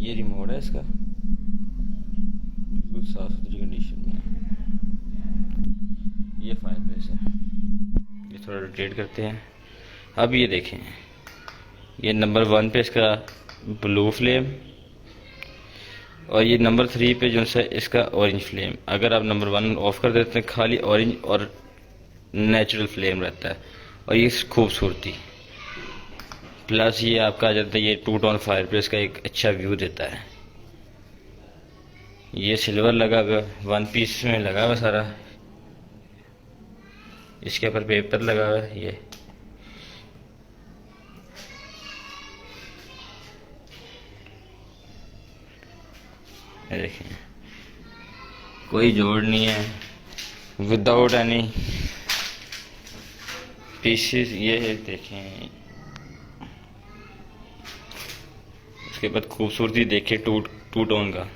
ये रिमोट है इसका, बिल्कुल साफ सुथरी कंडीशन में। ये फायर बेस है। ये थोड़ा रोटेट करते हैं। अब ये देखें, ये नंबर 1 पे इसका ब्लू फ्लेम, और ये नंबर 3 पे जो है इसका ऑरेंज फ्लेम। अगर आप नंबर 1 ऑफ कर देते हैं, खाली ऑरेंज और नेचुरल फ्लेम रहता है, और ये खूबसूरती प्लस ये आपका आ जाता है, ये 2 टोन फायर प्लेस का एक अच्छा व्यू देता है। ये सिल्वर लगा हुआ, 1 पीस में लगा हुआ सारा। इसके ऊपर पेपर लगा हुआ है। ये देखें, कोई जोड़ नहीं है, विदाउट एनी पीसेस। ये है, देखें उसके बाद खूबसूरती देखिए, टू टोन का।